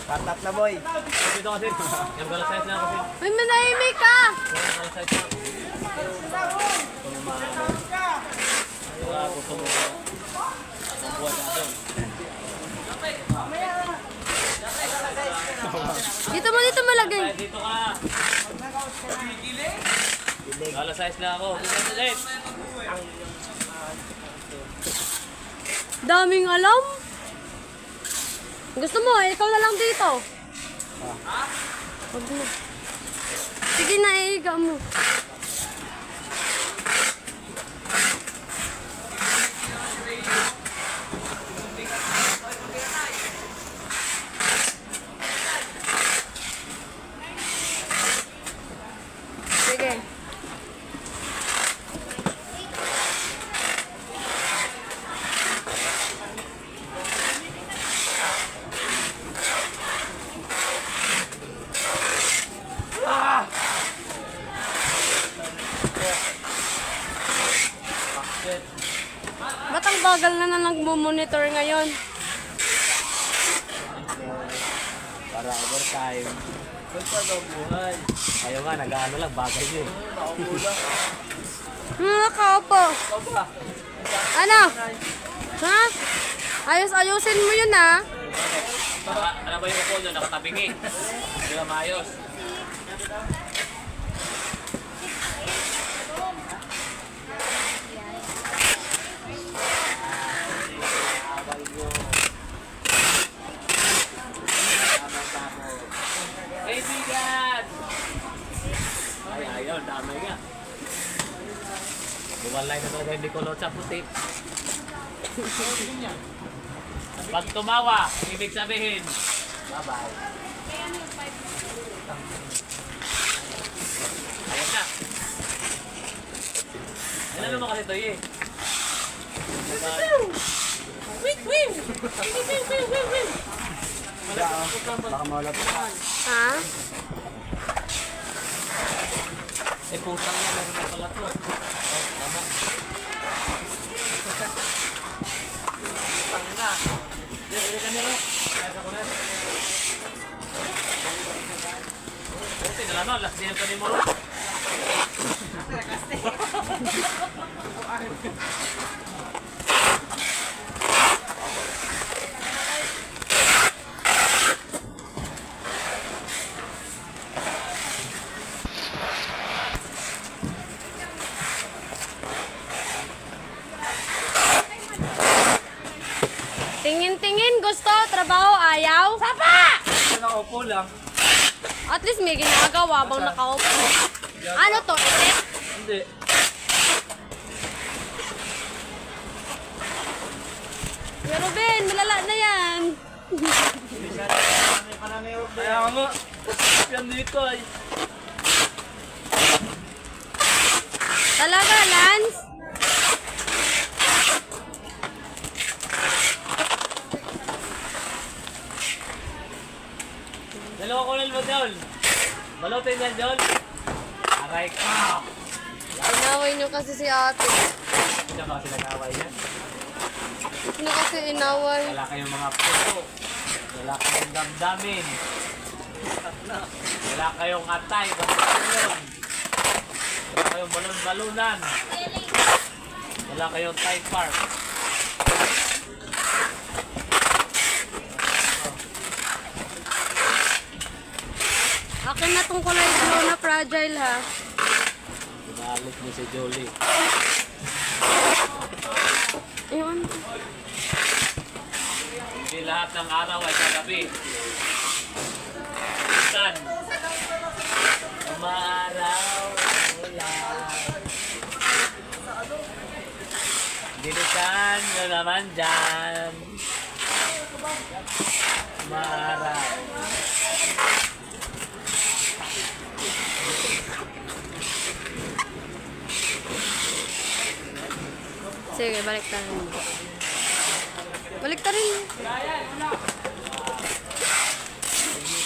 Patat na boy. Dito kasi. Yung gala size na kasi. May manahimik ka! Yung gala size na. Wala ko ito mo. Ang buwan na doon. Dito mo lagay. Dito ka. Gala size na ako. Dito size. Daming alam. Gusto mo, ikaw na lang dito. Wag mo. Sige na, iiga mo. Sige. Ba't ang bagal na nagmo-monitor ngayon? Para overtime. Basta daw buhay. Ayaw nga, nag-ano lang, bagay nyo eh. Nakaupo. Ano? Ha? Ayos-ayusin mo yun ha? Ano ba yung upo nyo? Nakatabingi. Hindi ba maayos? Kaibigan! Ay, ayun, dami nga. Bumalay na talaga hindi kulot sa puti. Pag tumawa, ibig sabihin, bye-bye. Ayan na. Ilan naman kasi ito eh. Baka mawala pa. Ha? Eh, putang na, meron na pala ito. Oh, tama. Putang na. Hindi ka nila. Kaya ka ko na. Buti na lang, no? Last din ka ni Moro. Tingin-tingin, gusto, trabaho, ayaw. Sapa! Nakaupo lang. At least may ginagawa bang nakaupo. Ano to? Ete? Hindi. Kuya Ruben, malala na yan. Kaya nga. Yan dito ay. Talaga, Lance? Dalawa ko lang mo, Jol. Balotin yan, Jol. Aray ka. Inaway niyo kasi si ate. Siya ba kasi nag-away niya? Ano kasi inaway? Wala kayong mga puso. Wala kayong damdamin. Wala kayong atay. Wala kayong balon-balunan. Wala kayong Thai park. Akin na tong kulay blue na fragile ha. Pinaalit mo si Jolie. Ayun. Hindi lahat ng araw ay kagabi. Minsan, umaaraw, ulan. Dinisan na naman dyan. Umaaraw. Sige, balik tayo. Balik ta rin.